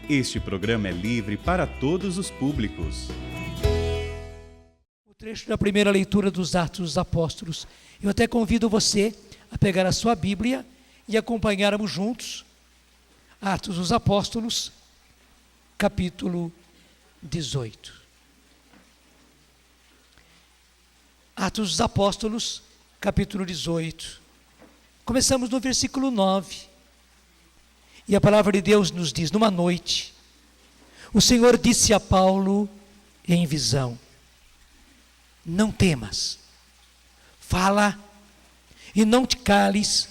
Este programa é livre para todos os públicos. O trecho da primeira leitura dos Atos dos Apóstolos. Eu até convido você a pegar a sua Bíblia e acompanharmos juntos Atos dos Apóstolos, capítulo 18. Atos dos Apóstolos, capítulo 18. Começamos no versículo 9. E a palavra de Deus nos diz: numa noite, o Senhor disse a Paulo em visão: não temas, fala e não te cales,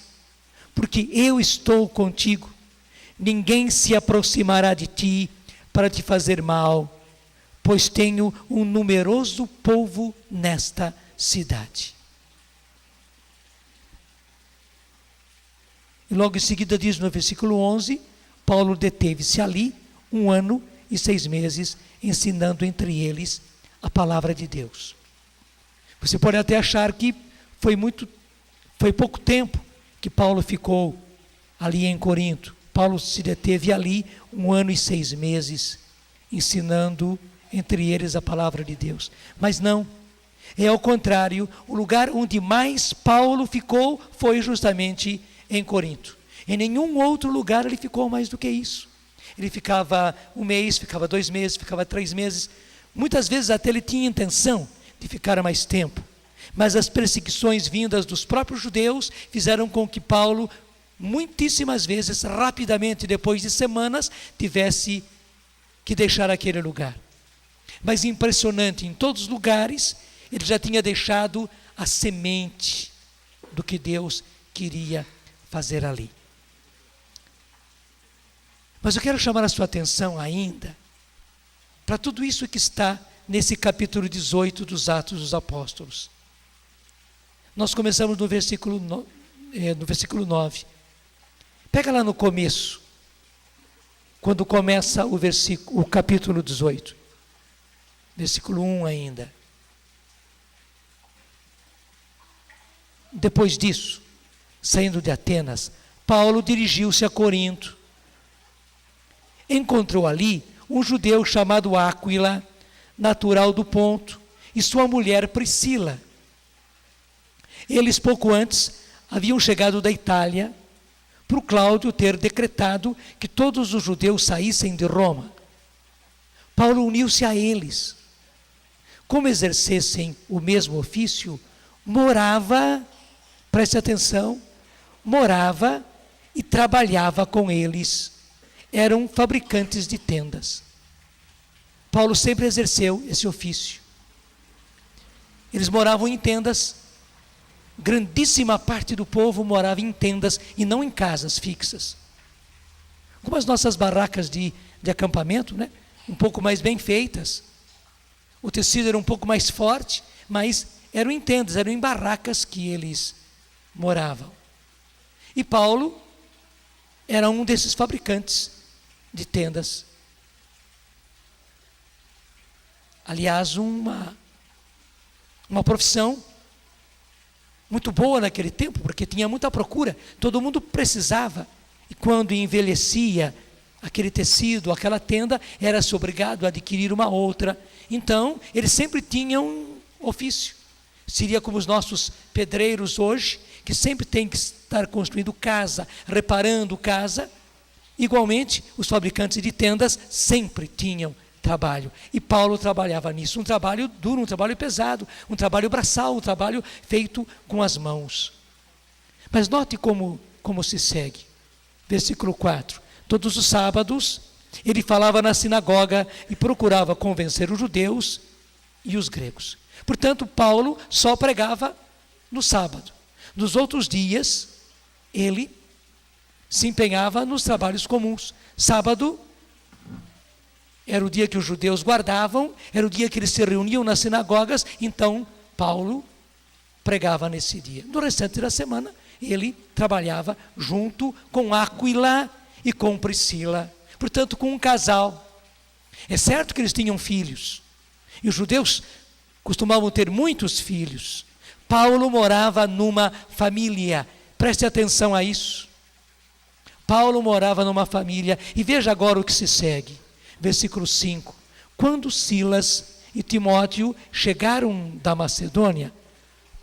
porque eu estou contigo. Ninguém se aproximará de ti para te fazer mal, pois tenho um numeroso povo nesta cidade. E logo em seguida diz no versículo 11, Paulo deteve-se ali 1 ano e 6 meses, ensinando entre eles a palavra de Deus. Você pode até achar que foi pouco tempo que Paulo ficou ali em Corinto. Paulo se deteve ali 1 ano e 6 meses, ensinando entre eles a palavra de Deus. Mas não, é ao contrário, o lugar onde mais Paulo ficou foi justamente em Corinto. Em nenhum outro lugar ele ficou mais do que isso. Ele ficava 1 mês, ficava 2 meses, ficava 3 meses. Muitas vezes até ele tinha intenção de ficar mais tempo. Mas as perseguições vindas dos próprios judeus fizeram com que Paulo, muitíssimas vezes, rapidamente, depois de semanas, tivesse que deixar aquele lugar. Mas impressionante, em todos os lugares, ele já tinha deixado a semente do que Deus queria fazer ali. Mas eu quero chamar a sua atenção ainda para tudo isso que está nesse capítulo 18 dos Atos dos Apóstolos. Nós começamos no versículo 9. Pega lá no começo, quando começa o capítulo 18. Versículo 1 ainda. Depois disso, saindo de Atenas, Paulo dirigiu-se a Corinto. Encontrou ali um judeu chamado Áquila, natural do Ponto, e sua mulher Priscila. Eles pouco antes haviam chegado da Itália, por Cláudio ter decretado que todos os judeus saíssem de Roma. Paulo uniu-se a eles. Como exercessem o mesmo ofício, morava, preste atenção, morava e trabalhava com eles. Eram fabricantes de tendas. Paulo sempre exerceu esse ofício. Eles moravam em tendas. Grandíssima parte do povo morava em tendas e não em casas fixas. Como as nossas barracas de acampamento, né? Um pouco mais bem feitas. O tecido era um pouco mais forte, mas eram em tendas, eram em barracas que eles moravam. E Paulo era um desses fabricantes de tendas. Aliás, uma profissão muito boa naquele tempo, porque tinha muita procura, todo mundo precisava. E quando envelhecia aquele tecido, aquela tenda, era-se obrigado a adquirir uma outra. Então, eles sempre tinham um ofício. Seria como os nossos pedreiros hoje, que sempre têm que estar construindo casa, reparando casa. Igualmente, os fabricantes de tendas sempre tinham trabalho. E Paulo trabalhava nisso. Um trabalho duro, um trabalho pesado, um trabalho braçal, um trabalho feito com as mãos. Mas note como se segue. Versículo 4. Todos os sábados, ele falava na sinagoga e procurava convencer os judeus e os gregos. Portanto, Paulo só pregava no sábado. Nos outros dias, ele se empenhava nos trabalhos comuns. Sábado era o dia que os judeus guardavam, era o dia que eles se reuniam nas sinagogas, então Paulo pregava nesse dia. No restante da semana, ele trabalhava junto com Áquila e com Priscila, portanto com um casal. É certo que eles tinham filhos, e os judeus costumavam ter muitos filhos. Paulo morava numa família, preste atenção a isso. Paulo morava numa família, e veja agora o que se segue. Versículo 5. Quando Silas e Timóteo chegaram da Macedônia,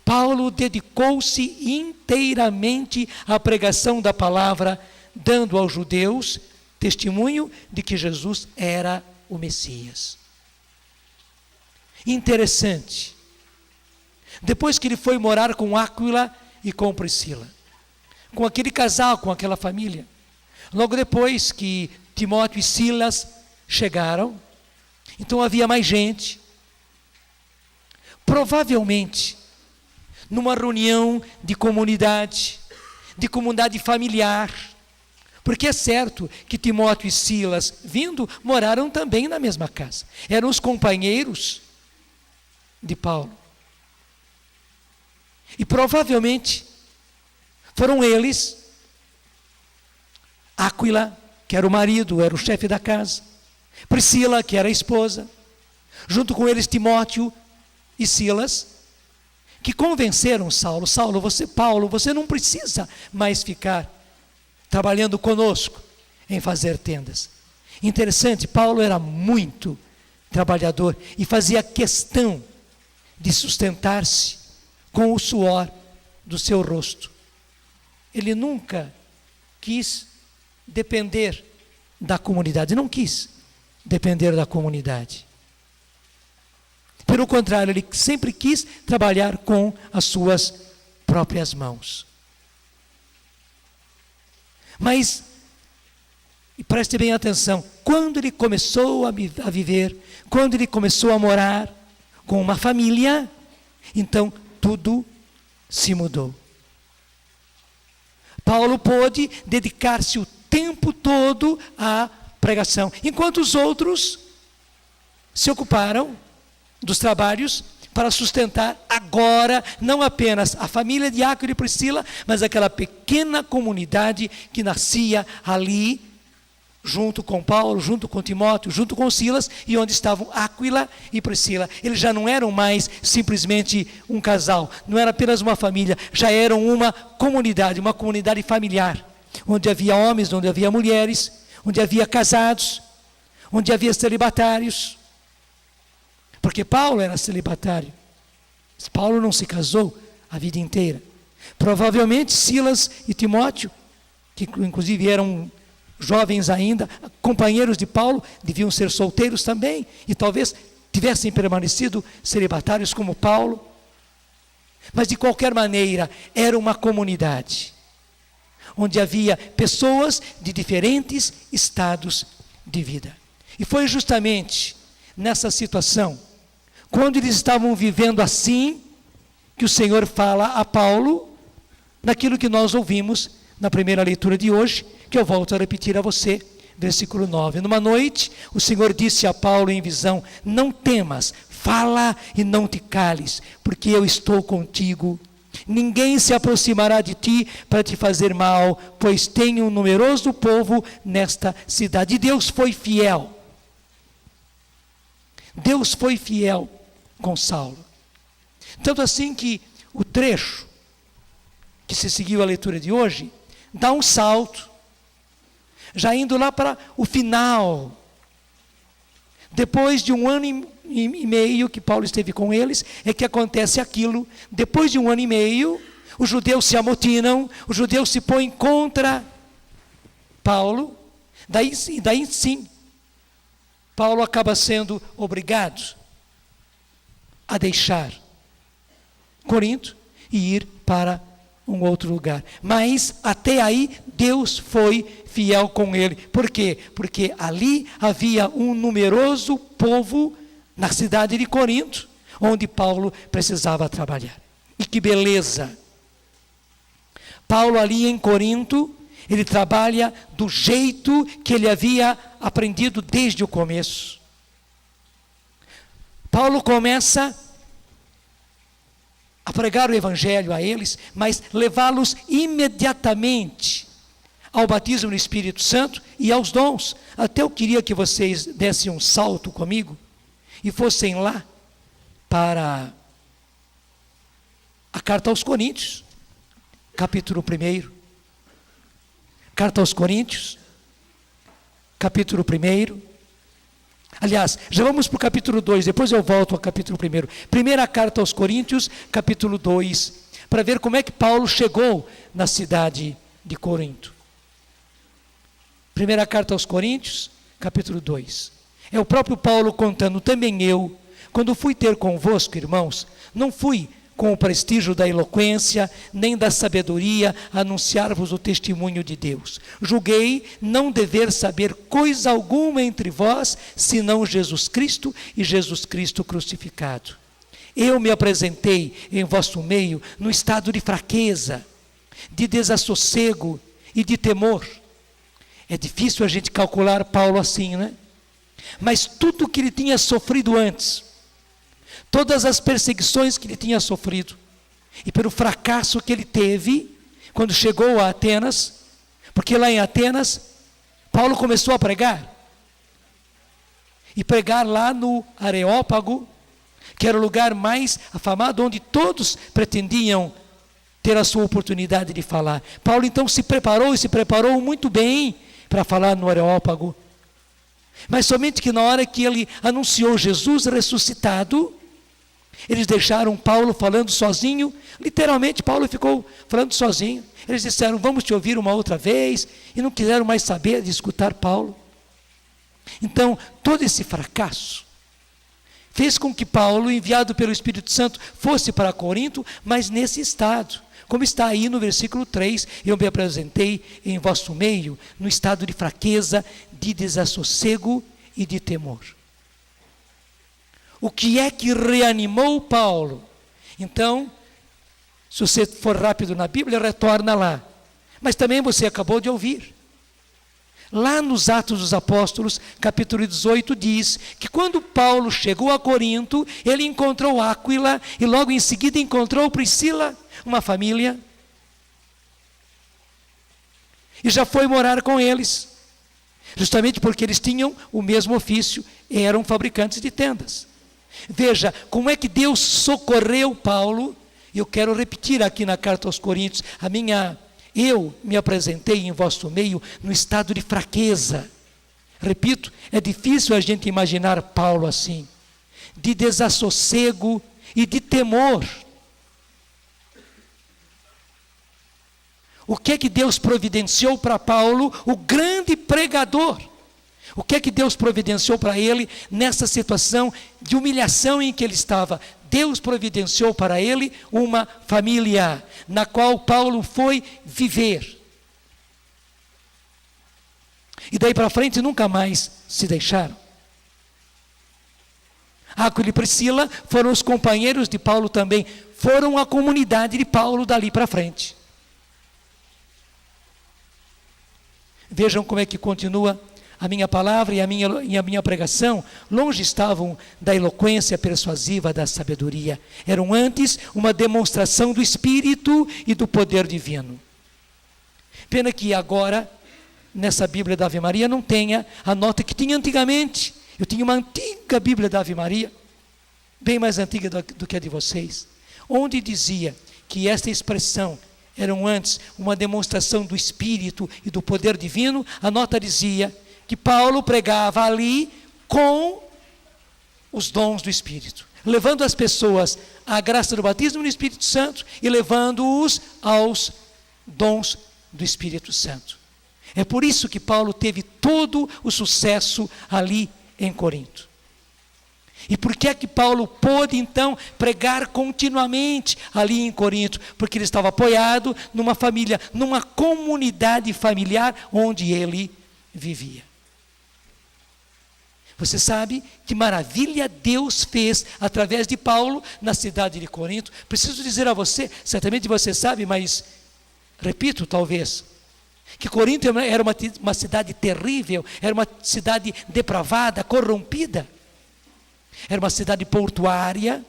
Paulo dedicou-se inteiramente à pregação da palavra, dando aos judeus testemunho de que Jesus era o Messias. Interessante. Depois que ele foi morar com Áquila e com Priscila, com aquele casal, com aquela família, logo depois que Timóteo e Silas chegaram, então havia mais gente. Provavelmente, numa reunião de comunidade familiar, porque é certo que Timóteo e Silas, vindo, moraram também na mesma casa. Eram os companheiros de Paulo. E provavelmente foram eles, Áquila, que era o marido, era o chefe da casa, Priscila, que era a esposa, junto com eles Timóteo e Silas, que convenceram Paulo, você não precisa mais ficar trabalhando conosco em fazer tendas. Interessante, Paulo era muito trabalhador e fazia questão de sustentar-se com o suor do seu rosto. Ele nunca quis depender da comunidade, não quis depender da comunidade. Pelo contrário, ele sempre quis trabalhar com as suas próprias mãos. Mas, e preste bem atenção, quando ele começou a viver, quando ele começou a morar com uma família, então tudo se mudou. Paulo pôde dedicar-se o tempo todo à pregação, enquanto os outros se ocuparam dos trabalhos para sustentar agora não apenas a família de Áquila e Priscila, mas aquela pequena comunidade que nascia ali, junto com Paulo, junto com Timóteo, junto com Silas, e onde estavam Áquila e Priscila. Eles já não eram mais simplesmente um casal, não era apenas uma família, já eram uma comunidade familiar, onde havia homens, onde havia mulheres, onde havia casados, onde havia celibatários. Porque Paulo era celibatário. Paulo não se casou a vida inteira. Provavelmente Silas e Timóteo, que inclusive eram jovens ainda, companheiros de Paulo, deviam ser solteiros também, e talvez tivessem permanecido celibatários como Paulo. Mas de qualquer maneira, era uma comunidade, onde havia pessoas de diferentes estados de vida. E foi justamente nessa situação, quando eles estavam vivendo assim, que o Senhor fala a Paulo, naquilo que nós ouvimos na primeira leitura de hoje, que eu volto a repetir a você, versículo 9. Numa noite, o Senhor disse a Paulo em visão: não temas, fala e não te cales, porque eu estou contigo. Ninguém se aproximará de ti para te fazer mal, pois tenho um numeroso povo nesta cidade. E Deus foi fiel. Deus foi fiel com Saulo. Tanto assim que o trecho que se seguiu a leitura de hoje dá um salto, já indo lá para o final. Depois de 1 ano e meio que Paulo esteve com eles, é que acontece aquilo. Depois de 1 ano e meio, os judeus se amotinam, os judeus se põem contra Paulo, daí sim, Paulo acaba sendo obrigado a deixar Corinto e ir para um outro lugar. Mas até aí Deus foi fiel com ele. Por quê? Porque ali havia um numeroso povo na cidade de Corinto, onde Paulo precisava trabalhar. E que beleza! Paulo ali em Corinto, ele trabalha do jeito que ele havia aprendido desde o começo. Paulo começa a pregar o evangelho a eles, mas levá-los imediatamente ao batismo no Espírito Santo e aos dons. Até eu queria que vocês dessem um salto comigo e fossem lá para a carta aos Coríntios, capítulo 1. Carta aos Coríntios, capítulo 1. Aliás, já vamos para o capítulo 2, depois eu volto ao capítulo 1. Primeira carta aos Coríntios, capítulo 2, para ver como é que Paulo chegou na cidade de Corinto. Primeira carta aos Coríntios, capítulo 2. É o próprio Paulo contando: também eu, quando fui ter convosco, irmãos, não fui com o prestígio da eloquência, nem da sabedoria, anunciar-vos o testemunho de Deus. Julguei não dever saber coisa alguma entre vós, senão Jesus Cristo e Jesus Cristo crucificado. Eu me apresentei em vosso meio no estado de fraqueza, de desassossego e de temor. É difícil a gente calcular Paulo assim, né? Mas tudo o que ele tinha sofrido antes, todas as perseguições que ele tinha sofrido, e pelo fracasso que ele teve quando chegou a Atenas, porque lá em Atenas, Paulo começou a pregar, e pregar lá no Areópago, que era o lugar mais afamado, onde todos pretendiam ter a sua oportunidade de falar. Paulo então se preparou muito bem para falar no Areópago, mas somente que na hora que ele anunciou Jesus ressuscitado, eles deixaram Paulo falando sozinho. Literalmente Paulo ficou falando sozinho. Eles disseram: vamos te ouvir uma outra vez, e não quiseram mais saber de escutar Paulo. Então todo esse fracasso fez com que Paulo, enviado pelo Espírito Santo, fosse para Corinto, mas nesse estado, como está aí no versículo 3, eu me apresentei em vosso meio, no estado de fraqueza, de desassossego e de temor. O que é que reanimou Paulo? Então, se você for rápido na Bíblia, retorna lá. Mas também você acabou de ouvir. Lá nos Atos dos Apóstolos, capítulo 18, diz que quando Paulo chegou a Corinto, ele encontrou Áquila e logo em seguida encontrou Priscila, uma família, e já foi morar com eles, justamente porque eles tinham o mesmo ofício, eram fabricantes de tendas. Veja como é que Deus socorreu Paulo. E eu quero repetir aqui na carta aos Coríntios, eu me apresentei em vosso meio no estado de fraqueza. Repito, é difícil a gente imaginar Paulo assim, de desassossego e de temor. O que é que Deus providenciou para Paulo, o grande pregador? O que é que Deus providenciou para ele nessa situação de humilhação em que ele estava? Deus providenciou para ele uma família na qual Paulo foi viver. E daí para frente nunca mais se deixaram. Áquila e Priscila foram os companheiros de Paulo também, foram a comunidade de Paulo dali para frente. Vejam como é que continua a minha palavra e a minha pregação. Longe estavam da eloquência persuasiva, da sabedoria. Eram antes uma demonstração do Espírito e do poder divino. Pena que agora, nessa Bíblia da Ave Maria, não tenha a nota que tinha antigamente. Eu tinha uma antiga Bíblia da Ave Maria, bem mais antiga do que a de vocês, onde dizia que esta expressão eram antes uma demonstração do Espírito e do poder divino. A nota dizia que Paulo pregava ali com os dons do Espírito, levando as pessoas à graça do batismo no Espírito Santo e levando-os aos dons do Espírito Santo. É por isso que Paulo teve todo o sucesso ali em Corinto. E por que é que Paulo pôde então pregar continuamente ali em Corinto? Porque ele estava apoiado numa família, numa comunidade familiar onde ele vivia. Você sabe que maravilha Deus fez através de Paulo na cidade de Corinto? Preciso dizer a você, certamente você sabe, mas repito talvez, que Corinto era uma cidade terrível, era uma cidade depravada, corrompida. Era uma cidade portuária,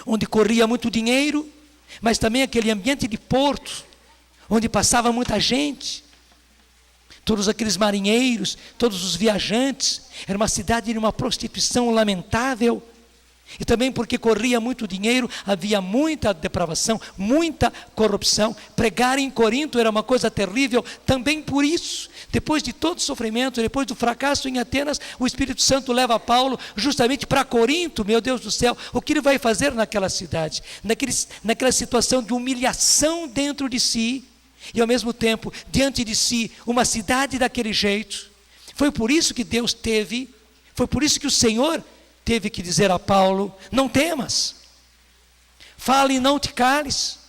onde corria muito dinheiro, mas também aquele ambiente de porto, onde passava muita gente. Todos aqueles marinheiros, todos os viajantes. Era uma cidade de uma prostituição lamentável. E também porque corria muito dinheiro, havia muita depravação, muita corrupção. Pregar em Corinto era uma coisa terrível, também por isso. Depois de todo o sofrimento, depois do fracasso em Atenas, o Espírito Santo leva Paulo justamente para Corinto. Meu Deus do céu, o que ele vai fazer naquela cidade? Naquela situação de humilhação dentro de si, e ao mesmo tempo, diante de si, uma cidade daquele jeito. Foi por isso que Deus foi por isso que o Senhor teve que dizer a Paulo: não temas, fale e não te cales,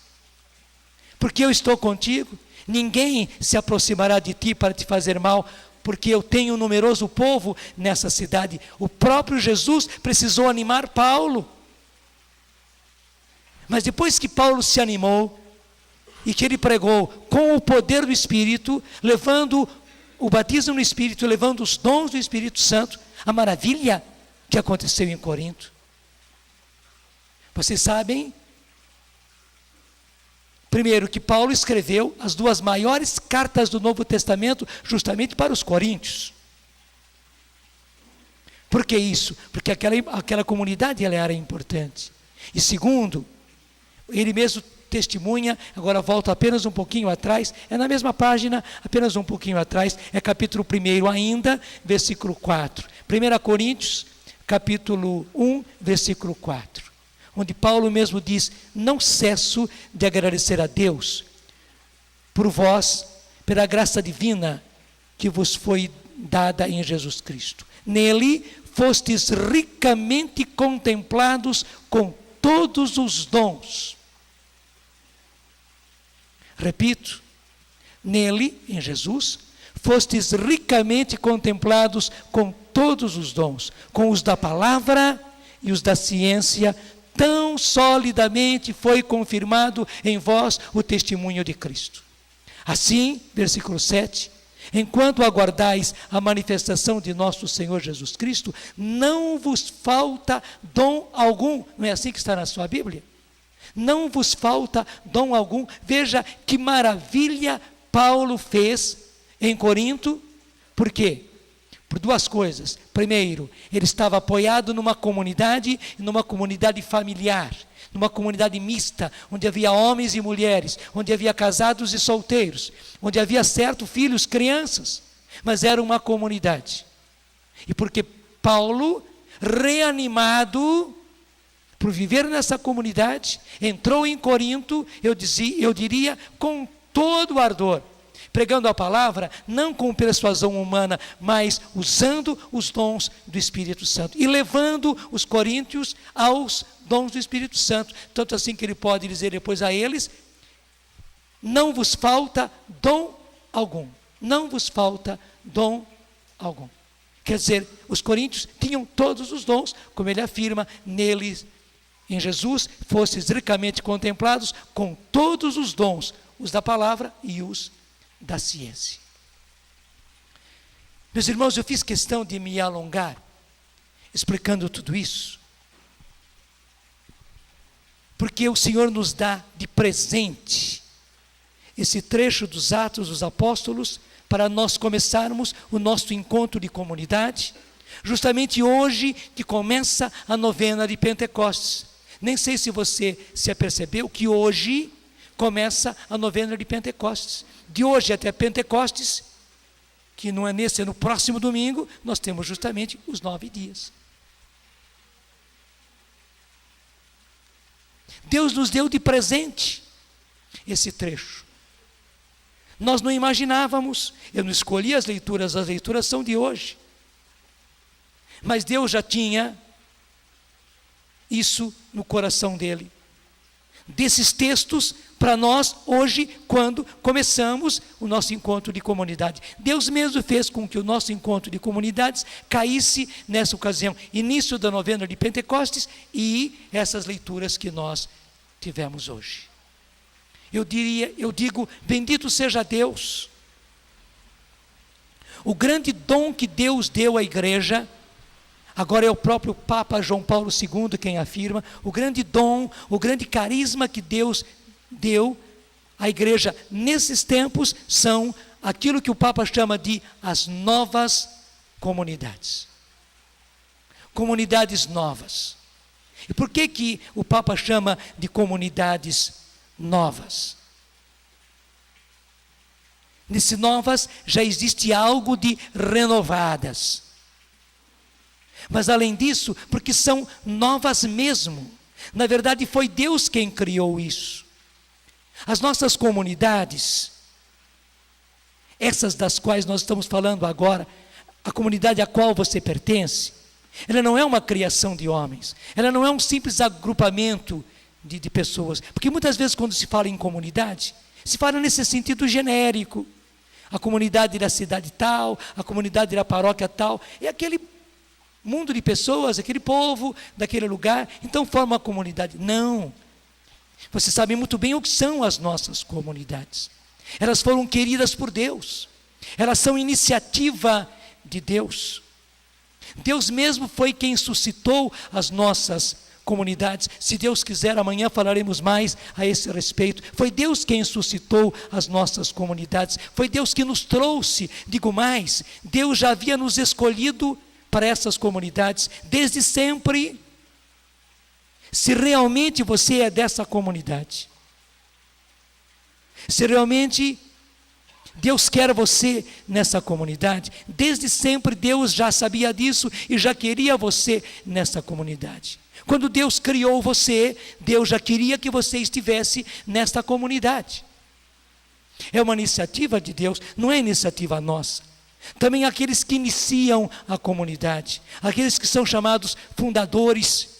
porque eu estou contigo, ninguém se aproximará de ti para te fazer mal, porque eu tenho um numeroso povo nessa cidade. O próprio Jesus precisou animar Paulo, mas depois que Paulo se animou, e que ele pregou com o poder do Espírito, levando o batismo no Espírito, levando os dons do Espírito Santo, a maravilha que aconteceu em Corinto. Vocês sabem, primeiro, que Paulo escreveu as 2 maiores cartas do Novo Testamento justamente para os coríntios. Por que isso? Porque aquela comunidade ela era importante. E segundo, ele mesmo testemunha, agora volto apenas um pouquinho atrás, é na mesma página, apenas um pouquinho atrás, é capítulo 1 ainda, versículo 4. 1 Coríntios, capítulo 1, versículo 4, onde Paulo mesmo diz: não cesso de agradecer a Deus por vós, pela graça divina que vos foi dada em Jesus Cristo. Nele fostes ricamente contemplados com todos os dons. Repito, nele, em Jesus, fostes ricamente contemplados com todos os dons, com os da palavra e os da ciência, tão solidamente foi confirmado em vós o testemunho de Cristo. Assim, versículo 7, enquanto aguardais a manifestação de nosso Senhor Jesus Cristo, não vos falta dom algum. Não é assim que está na sua Bíblia? Não vos falta dom algum. Veja que maravilha Paulo fez em Corinto. Por quê? Por 2 coisas. Primeiro, ele estava apoiado numa comunidade familiar, numa comunidade mista, onde havia homens e mulheres, onde havia casados e solteiros, onde havia filhos, crianças, mas era uma comunidade. E porque Paulo, reanimado por viver nessa comunidade, entrou em Corinto, eu diria, com todo o ardor, pregando a palavra, não com persuasão humana, mas usando os dons do Espírito Santo, e levando os coríntios aos dons do Espírito Santo, tanto assim que ele pode dizer depois a eles: não vos falta dom algum, não vos falta dom algum. Quer dizer, os coríntios tinham todos os dons, como ele afirma, neles, em Jesus, fostes ricamente contemplados com todos os dons, os da palavra e os da ciência. Meus irmãos, eu fiz questão de me alongar explicando tudo isso, porque o Senhor nos dá de presente esse trecho dos Atos dos Apóstolos para nós começarmos o nosso encontro de comunidade, justamente hoje que começa a novena de Pentecostes. Nem sei se você se apercebeu que hoje começa a novena de Pentecostes. De hoje até Pentecostes, que não é nesse, é no próximo domingo, nós temos justamente os 9 dias. Deus nos deu de presente esse trecho. Nós não imaginávamos, eu não escolhi as leituras são de hoje. Mas Deus já tinha isso no coração dele. Desses textos para nós hoje, quando começamos o nosso encontro de comunidade. Deus mesmo fez com que o nosso encontro de comunidades caísse nessa ocasião, início da novena de Pentecostes e essas leituras que nós tivemos hoje. Eu digo, bendito seja Deus. O grande dom que Deus deu à igreja, agora é o próprio Papa João Paulo II quem afirma, o grande dom, o grande carisma que Deus deu à igreja nesses tempos são aquilo que o Papa chama de as novas comunidades. Comunidades novas. E por que o Papa chama de comunidades novas? Nesse novas já existe algo de renovadas. Mas além disso, porque são novas mesmo. Na verdade, foi Deus quem criou isso. As nossas comunidades, essas das quais nós estamos falando agora, a comunidade a qual você pertence, ela não é uma criação de homens, ela não é um simples agrupamento de pessoas, porque muitas vezes quando se fala em comunidade, se fala nesse sentido genérico, a comunidade da cidade tal, a comunidade da paróquia tal, é aquele mundo de pessoas, aquele povo daquele lugar, então forma uma comunidade. Não, você sabe muito bem o que são as nossas comunidades, elas foram queridas por Deus, elas são iniciativa de Deus. Deus mesmo foi quem suscitou as nossas comunidades. Se Deus quiser, amanhã falaremos mais a esse respeito. Foi Deus quem suscitou as nossas comunidades. Foi Deus que nos trouxe. Digo mais, Deus já havia nos escolhido para essas comunidades desde sempre. Se realmente você é dessa comunidade, se realmente Deus quer você nessa comunidade, desde sempre Deus já sabia disso e já queria você nessa comunidade. Quando Deus criou você, Deus já queria que você estivesse nesta comunidade. É uma iniciativa de Deus, não é iniciativa nossa. Também aqueles que iniciam a comunidade, aqueles que são chamados fundadores,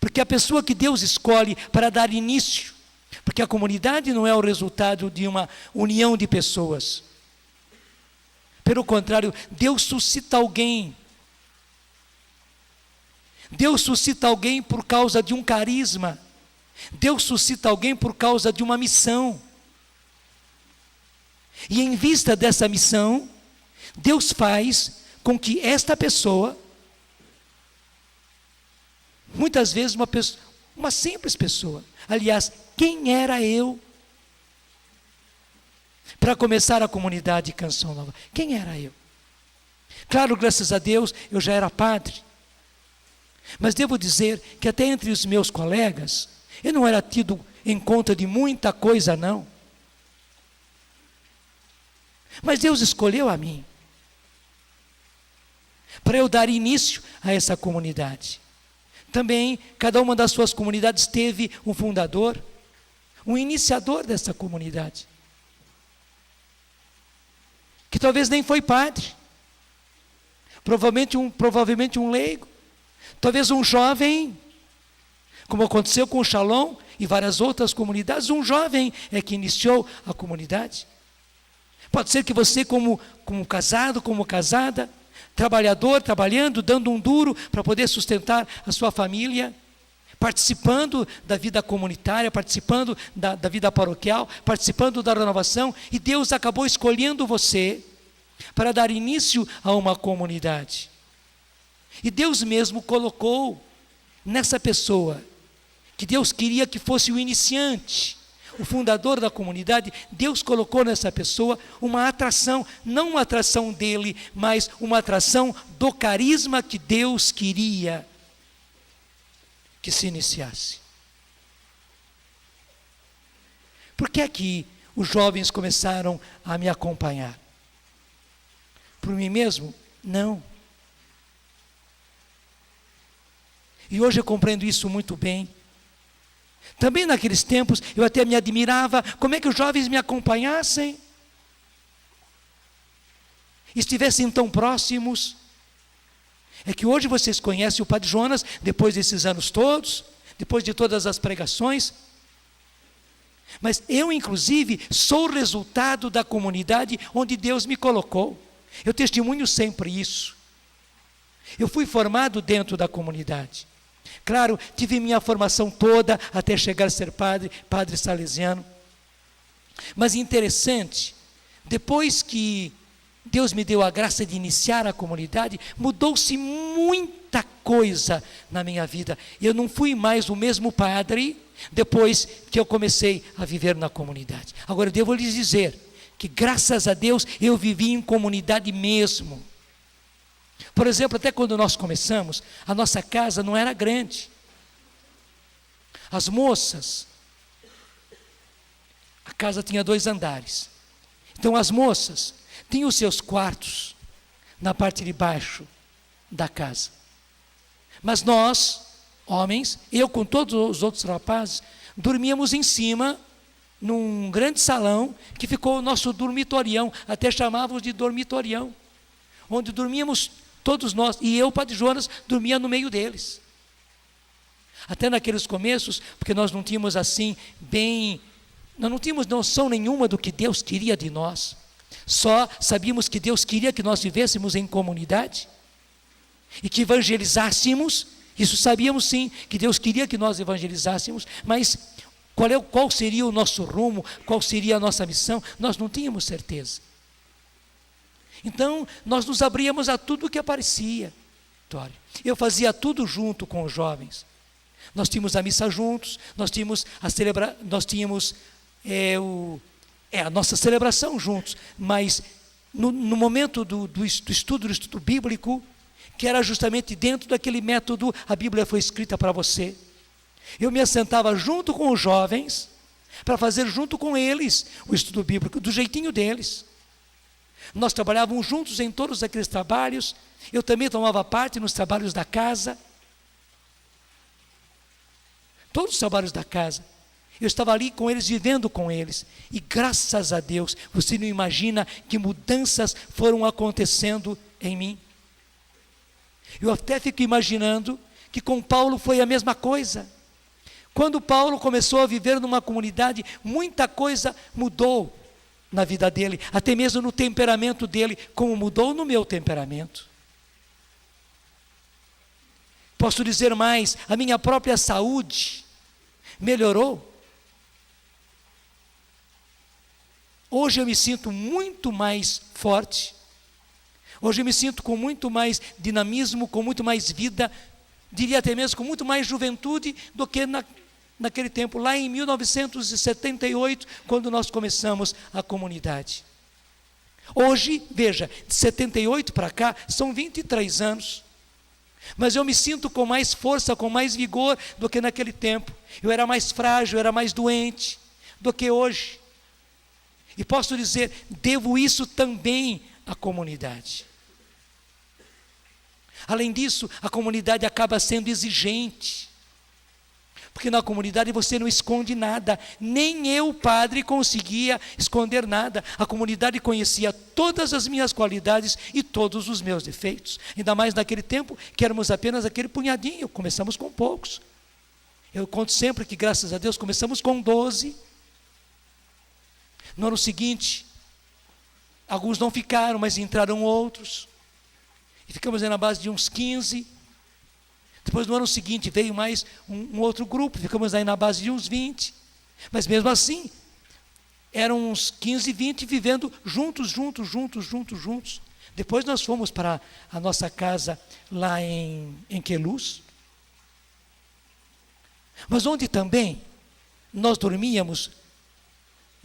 porque a pessoa que Deus escolhe para dar início, porque a comunidade não é o resultado de uma união de pessoas. Pelo contrário, Deus suscita alguém. Deus suscita alguém por causa de um carisma. Deus suscita alguém por causa de uma missão. E em vista dessa missão, Deus faz com que esta pessoa, muitas vezes uma simples pessoa, aliás, quem era eu para começar a comunidade Canção Nova? Quem era eu? Claro, graças a Deus, eu já era padre. Mas devo dizer que até entre os meus colegas, eu não era tido em conta de muita coisa, não. Mas Deus escolheu a mim para eu dar início a essa comunidade. Também, cada uma das suas comunidades teve um fundador, um iniciador dessa comunidade, que talvez nem foi padre, provavelmente um leigo, talvez um jovem, como aconteceu com o Shalom e várias outras comunidades, um jovem é que iniciou a comunidade. Pode ser que você como casado, como casada, trabalhador, trabalhando, dando um duro para poder sustentar a sua família, participando da vida comunitária, participando da vida paroquial, participando da renovação, e Deus acabou escolhendo você para dar início a uma comunidade. E Deus mesmo colocou nessa pessoa, que Deus queria que fosse o iniciante, o fundador da comunidade, Deus colocou nessa pessoa uma atração, não uma atração dele, mas uma atração do carisma que Deus queria que se iniciasse. Por que é que os jovens começaram a me acompanhar? Por mim mesmo? Não. E hoje eu compreendo isso muito bem. Também naqueles tempos eu até me admirava como é que os jovens me acompanhassem, estivessem tão próximos. É que hoje vocês conhecem o Padre Jonas, depois desses anos todos, depois de todas as pregações. Mas eu, inclusive, sou resultado da comunidade onde Deus me colocou. Eu testemunho sempre isso. Eu fui formado dentro da comunidade. Claro, tive minha formação toda até chegar a ser padre salesiano. Mas interessante, depois que Deus me deu a graça de iniciar a comunidade, mudou-se muita coisa na minha vida. Eu não fui mais o mesmo padre depois que eu comecei a viver na comunidade. Agora, eu devo lhes dizer que, graças a Deus, eu vivi em comunidade mesmo. Por exemplo, até quando nós começamos, a nossa casa não era grande. As moças, a casa tinha 2 andares. Então as moças tinham os seus quartos na parte de baixo da casa. Mas nós, homens, eu com todos os outros rapazes, dormíamos em cima, num grande salão, que ficou o nosso dormitorião, até chamávamos de dormitorião, onde dormíamos todos nós, e eu, Padre Jonas, dormia no meio deles. Até naqueles começos, porque nós não tínhamos assim, nós não tínhamos noção nenhuma do que Deus queria de nós, só sabíamos que Deus queria que nós vivêssemos em comunidade, e que evangelizássemos. Isso sabíamos sim, que Deus queria que nós evangelizássemos, mas qual seria o nosso rumo, qual seria a nossa missão, nós não tínhamos certeza. Então, nós nos abríamos a tudo o que aparecia. Eu fazia tudo junto com os jovens. Nós tínhamos a missa juntos, nós tínhamos a nossa celebração juntos, mas no momento do estudo bíblico, que era justamente dentro daquele método, a Bíblia foi escrita para você. Eu me assentava junto com os jovens, para fazer junto com eles o estudo bíblico, do jeitinho deles. Nós trabalhávamos juntos em todos aqueles trabalhos, eu também tomava parte nos trabalhos da casa. Todos os trabalhos da casa. Eu estava ali com eles, vivendo com eles. E graças a Deus, você não imagina que mudanças foram acontecendo em mim. Eu até fico imaginando que com Paulo foi a mesma coisa. Quando Paulo começou a viver numa comunidade, muita coisa mudou na vida dele, até mesmo no temperamento dele, como mudou no meu temperamento. Posso dizer mais, a minha própria saúde melhorou. Hoje eu me sinto muito mais forte. Hoje eu me sinto com muito mais dinamismo, com muito mais vida, diria até mesmo com muito mais juventude do que naquele tempo, lá em 1978, quando nós começamos a comunidade. Hoje, veja, de 78 para cá, são 23 anos. Mas eu me sinto com mais força, com mais vigor do que naquele tempo. Eu era mais frágil, eu era mais doente do que hoje. E posso dizer, devo isso também à comunidade. Além disso, a comunidade acaba sendo exigente. Porque na comunidade você não esconde nada. Nem eu, padre, conseguia esconder nada. A comunidade conhecia todas as minhas qualidades e todos os meus defeitos. Ainda mais naquele tempo, que éramos apenas aquele punhadinho. Começamos com poucos. Eu conto sempre que, graças a Deus, começamos com 12. No ano seguinte, alguns não ficaram, mas entraram outros. E ficamos aí na base de uns 15. Depois, no ano seguinte, veio mais um outro grupo. Ficamos aí na base de uns 20. Mas mesmo assim, eram uns 15, 20 vivendo juntos. Depois nós fomos para a nossa casa lá em Queluz. Mas onde também nós dormíamos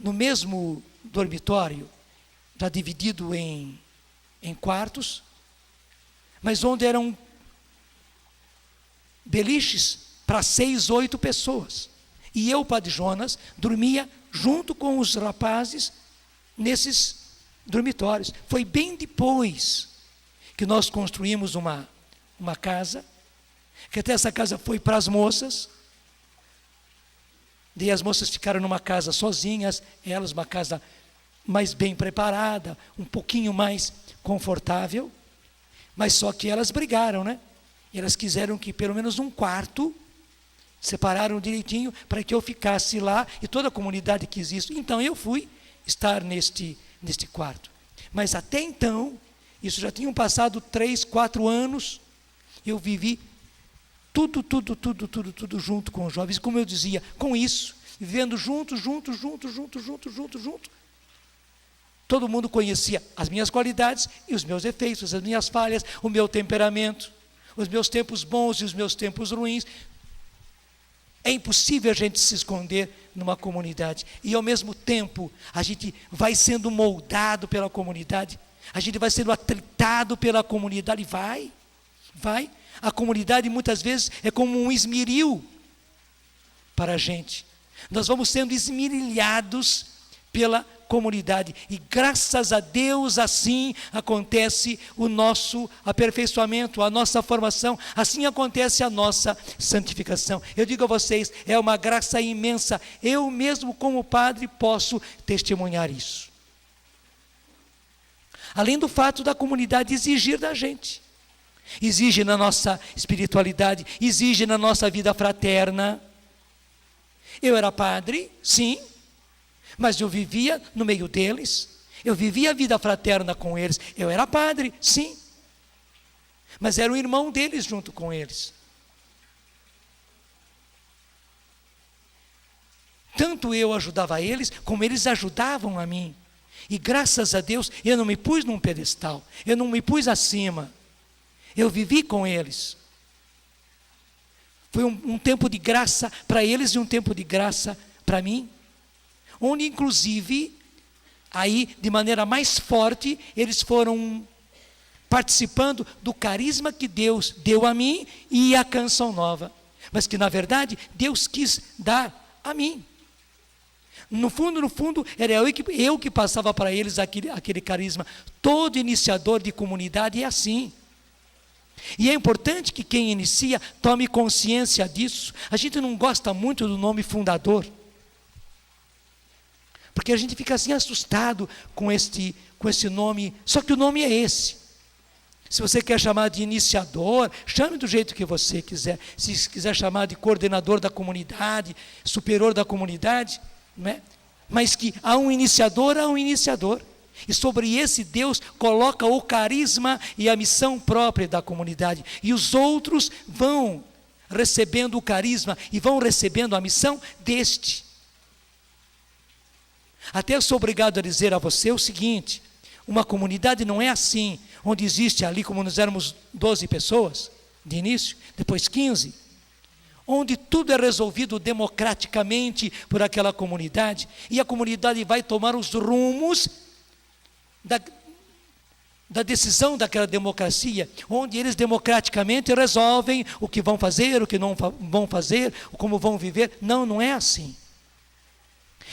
no mesmo dormitório, já dividido em quartos, mas onde eram beliches para 6, 8 pessoas. E eu, Padre Jonas, dormia junto com os rapazes nesses dormitórios. Foi bem depois que nós construímos uma casa, que até essa casa foi para as moças. E as moças ficaram numa casa sozinhas, elas uma casa mais bem preparada, um pouquinho mais confortável, mas só que elas brigaram, né? E elas quiseram que pelo menos um quarto, separaram direitinho para que eu ficasse lá, e toda a comunidade quis isso. Então eu fui estar neste quarto. Mas até então, isso já tinham passado 3, 4 anos, eu vivi tudo junto com os jovens, como eu dizia, com isso, vivendo junto. Todo mundo conhecia as minhas qualidades e os meus defeitos, as minhas falhas, o meu temperamento, os meus tempos bons e os meus tempos ruins. É impossível a gente se esconder numa comunidade. E ao mesmo tempo, a gente vai sendo moldado pela comunidade, a gente vai sendo atritado pela comunidade, vai. A comunidade muitas vezes é como um esmeril para a gente. Nós vamos sendo esmerilhados pela comunidade. E graças a Deus assim acontece o nosso aperfeiçoamento, a nossa formação, assim acontece a nossa santificação. Eu digo a vocês, é uma graça imensa. Eu mesmo como padre posso testemunhar isso. Além do fato da comunidade exigir da gente. Exige na nossa espiritualidade, exige na nossa vida fraterna. Eu era padre, sim, mas eu vivia no meio deles, eu vivia a vida fraterna com eles. Eu era padre, sim, mas era o irmão deles junto com eles. Tanto eu ajudava eles, como eles ajudavam a mim. E graças a Deus, eu não me pus num pedestal, eu não me pus acima. Eu vivi com eles. Foi um tempo de graça para eles e um tempo de graça para mim. Onde inclusive, aí de maneira mais forte, eles foram participando do carisma que Deus deu a mim e à Canção Nova. Mas que na verdade Deus quis dar a mim. No fundo, era eu que passava para eles aquele carisma. Todo iniciador de comunidade é assim. E é importante que quem inicia tome consciência disso. A gente não gosta muito do nome fundador, porque a gente fica assim assustado com esse nome. Só que o nome é esse. Se você quer chamar de iniciador, chame do jeito que você quiser. Se quiser chamar de coordenador da comunidade, superior da comunidade, não é? Mas que há um iniciador, há um iniciador. E sobre esse Deus coloca o carisma e a missão própria da comunidade. E os outros vão recebendo o carisma e vão recebendo a missão deste. Até eu sou obrigado a dizer a você o seguinte: uma comunidade não é assim, onde existe ali, como nós éramos 12 pessoas de início, depois 15, onde tudo é resolvido democraticamente por aquela comunidade, e a comunidade vai tomar os rumos da decisão daquela democracia, onde eles democraticamente resolvem o que vão fazer, o que não vão fazer, como vão viver. Não, não é assim.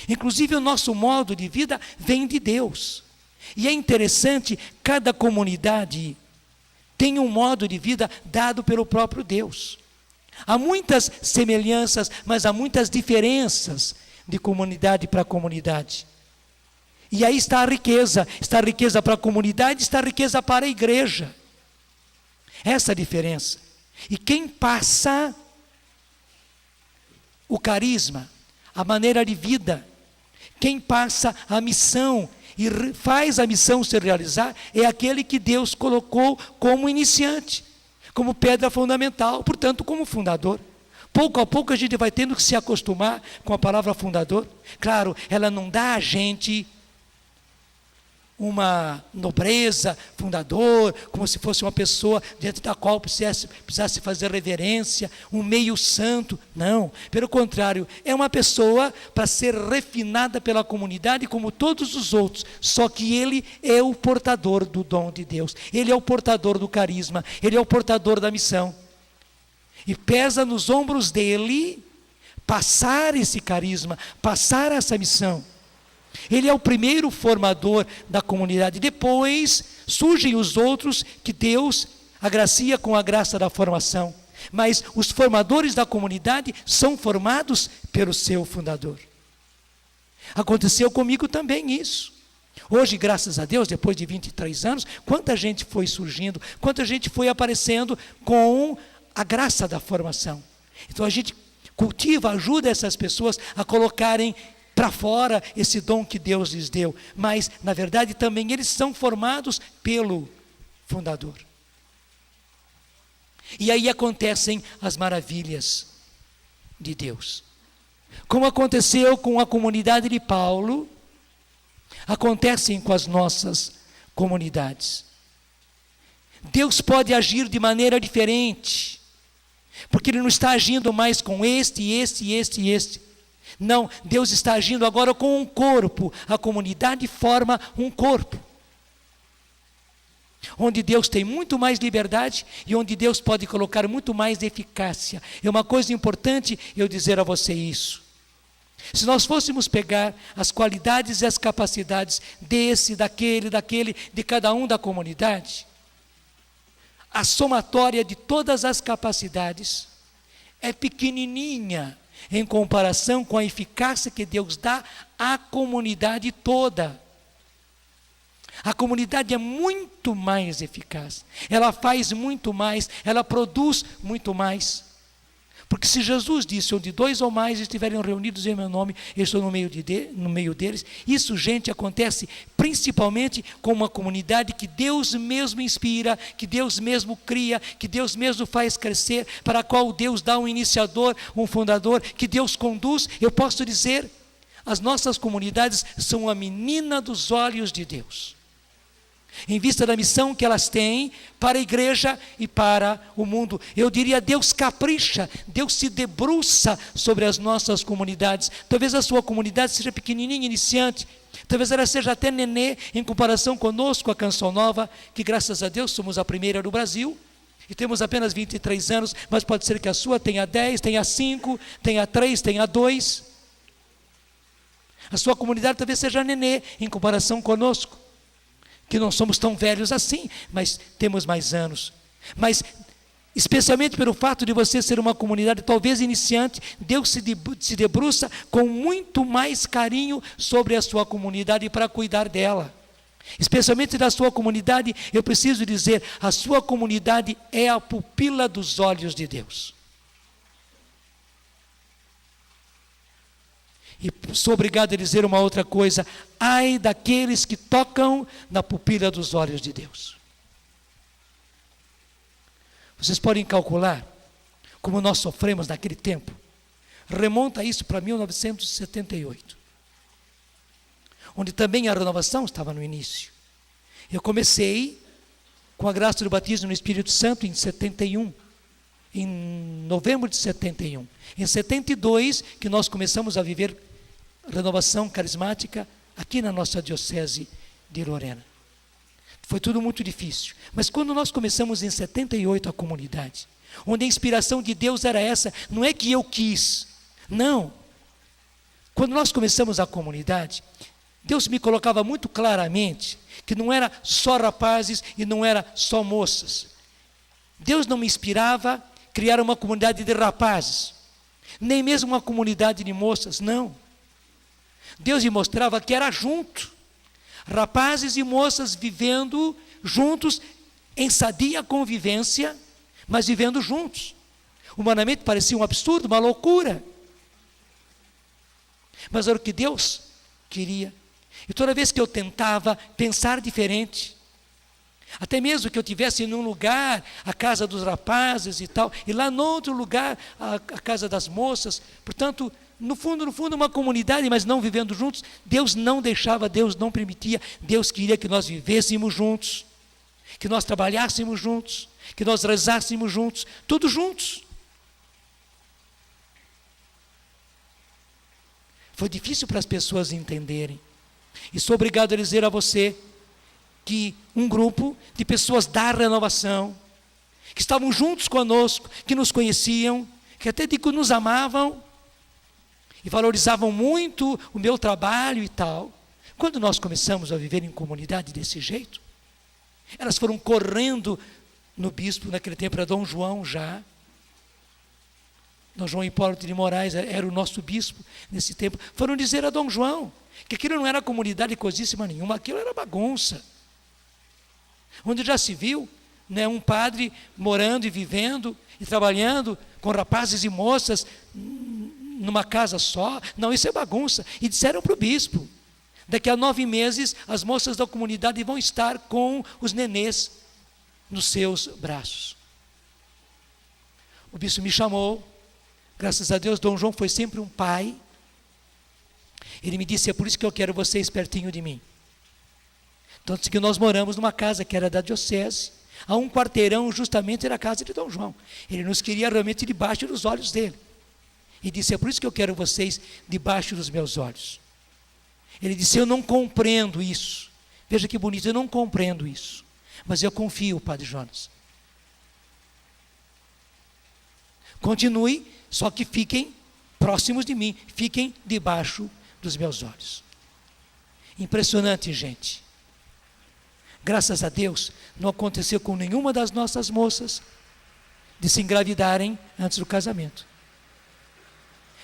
Inclusive o nosso modo de vida vem de Deus. E é interessante, cada comunidade tem um modo de vida dado pelo próprio Deus. Há muitas semelhanças, mas há muitas diferenças de comunidade para comunidade. E aí está a riqueza para a comunidade, está a riqueza para a igreja. Essa é a diferença. E quem passa o carisma, a maneira de vida, quem passa a missão e faz a missão se realizar, é aquele que Deus colocou como iniciante, como pedra fundamental, portanto como fundador. Pouco a pouco a gente vai tendo que se acostumar com a palavra fundador. Claro, ela não dá a gente uma nobreza, fundador, como se fosse uma pessoa diante da qual precisasse fazer reverência, um meio santo. Não, pelo contrário, é uma pessoa para ser refinada pela comunidade como todos os outros, só que ele é o portador do dom de Deus, ele é o portador do carisma, ele é o portador da missão. E pesa nos ombros dele passar esse carisma, passar essa missão. Ele é o primeiro formador da comunidade. Depois surgem os outros que Deus agracia com a graça da formação. Mas os formadores da comunidade são formados pelo seu fundador. Aconteceu comigo também isso. Hoje, graças a Deus, depois de 23 anos, quanta gente foi surgindo, quanta gente foi aparecendo com a graça da formação. Então a gente cultiva, ajuda essas pessoas a colocarem para fora esse dom que Deus lhes deu, mas na verdade também eles são formados pelo fundador. E aí acontecem as maravilhas de Deus. Como aconteceu com a comunidade de Paulo, acontecem com as nossas comunidades. Deus pode agir de maneira diferente, porque Ele não está agindo mais com este. Não, Deus está agindo agora com um corpo. A comunidade forma um corpo. onde Deus tem muito mais liberdade e onde Deus pode colocar muito mais eficácia. É uma coisa importante eu dizer a você isso. Se nós fôssemos pegar as qualidades e as capacidades desse, daquele, de cada um da comunidade, a somatória de todas as capacidades é pequenininha em comparação com a eficácia que Deus dá à comunidade toda. A comunidade é muito mais eficaz, ela faz muito mais, ela produz muito mais. Porque se Jesus disse, onde 2 ou mais estiverem reunidos em meu nome, eu estou no meio deles, isso, gente, acontece principalmente com uma comunidade que Deus mesmo inspira, que Deus mesmo cria, que Deus mesmo faz crescer, para a qual Deus dá um iniciador, um fundador, que Deus conduz. Eu posso dizer, as nossas comunidades são a menina dos olhos de Deus, em vista da missão que elas têm para a igreja e para o mundo. Eu diria, Deus capricha, Deus se debruça sobre as nossas comunidades. Talvez a sua comunidade seja pequenininha, iniciante, talvez ela seja até nenê em comparação conosco, a Canção Nova, que graças a Deus somos a primeira do Brasil e temos apenas 23 anos, mas pode ser que a sua tenha 10, tenha 5, tenha 3, tenha 2. A sua comunidade talvez seja nenê em comparação conosco, que não somos tão velhos assim, mas temos mais anos. Mas, especialmente pelo fato de você ser uma comunidade talvez iniciante, Deus se debruça com muito mais carinho sobre a sua comunidade para cuidar dela. Especialmente da sua comunidade, eu preciso dizer, a sua comunidade é a pupila dos olhos de Deus. E sou obrigado a dizer uma outra coisa: ai daqueles que tocam na pupila dos olhos de Deus. Vocês podem calcular como nós sofremos naquele tempo. Remonta isso para 1978, onde também a renovação estava no início. Eu comecei com a graça do batismo no Espírito Santo em 71, em novembro de 71. Em 72 que nós começamos a viver renovação carismática aqui na nossa diocese de Lorena. Foi tudo muito difícil, mas quando nós começamos em 78 a comunidade, onde a inspiração de Deus era essa, não é que eu quis, não. Quando nós começamos a comunidade, Deus me colocava muito claramente que não era só rapazes e não era só moças. Deus não me inspirava a criar uma comunidade de rapazes, nem mesmo uma comunidade de moças, não. Deus me mostrava que era junto, rapazes e moças vivendo juntos, em sadia convivência, mas vivendo juntos. Humanamente parecia um absurdo, uma loucura, mas era o que Deus queria. E toda vez que eu tentava pensar diferente, até mesmo que eu tivesse num lugar a casa dos rapazes e tal, e lá no outro lugar a casa das moças, portanto, no fundo, uma comunidade, mas não vivendo juntos, Deus não deixava, Deus não permitia. Deus queria que nós vivêssemos juntos, que nós trabalhássemos juntos, que nós rezássemos juntos, todos juntos. Foi difícil para as pessoas entenderem. E sou obrigado a dizer a você que um grupo de pessoas da renovação, que estavam juntos conosco, que nos conheciam, que até digo nos amavam, e valorizavam muito o meu trabalho e tal. Quando nós começamos a viver em comunidade desse jeito, elas foram correndo no bispo, naquele tempo era Dom João já. Dom João Hipólito de Moraes era o nosso bispo nesse tempo. Foram dizer a Dom João que aquilo não era comunidade coisíssima nenhuma, aquilo era bagunça. Onde já se viu, né, um padre morando e vivendo e trabalhando com rapazes e moças numa casa só. Não, isso é bagunça. E disseram para o bispo, daqui a 9 meses as moças da comunidade vão estar com os nenês nos seus braços. O bispo me chamou, graças a Deus, Dom João foi sempre um pai. Ele me disse, é por isso que eu quero vocês pertinho de mim. Tanto que nós moramos numa casa que era da diocese, a um quarteirão justamente era a casa de Dom João. Ele nos queria realmente debaixo dos olhos dele. E disse, é por isso que eu quero vocês debaixo dos meus olhos. Ele disse, eu não compreendo isso. Veja que bonito, eu não compreendo isso. Mas eu confio, Padre Jonas. Continue, só que fiquem próximos de mim, fiquem debaixo dos meus olhos. Impressionante, gente. Graças a Deus, não aconteceu com nenhuma das nossas moças de se engravidarem antes do casamento.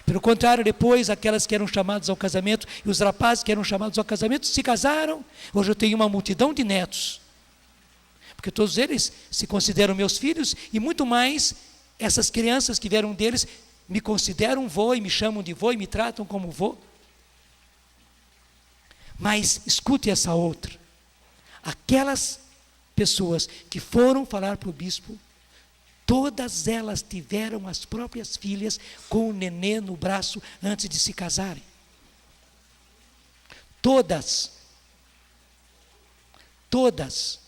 Pelo contrário, depois, aquelas que eram chamadas ao casamento e os rapazes que eram chamados ao casamento se casaram. Hoje eu tenho uma multidão de netos, porque todos eles se consideram meus filhos, e muito mais essas crianças que vieram deles me consideram vô e me chamam de vô e me tratam como vô. Mas escute essa outra. Aquelas pessoas que foram falar para o bispo, todas elas tiveram as próprias filhas com o nenê no braço antes de se casarem. Todas. Todas.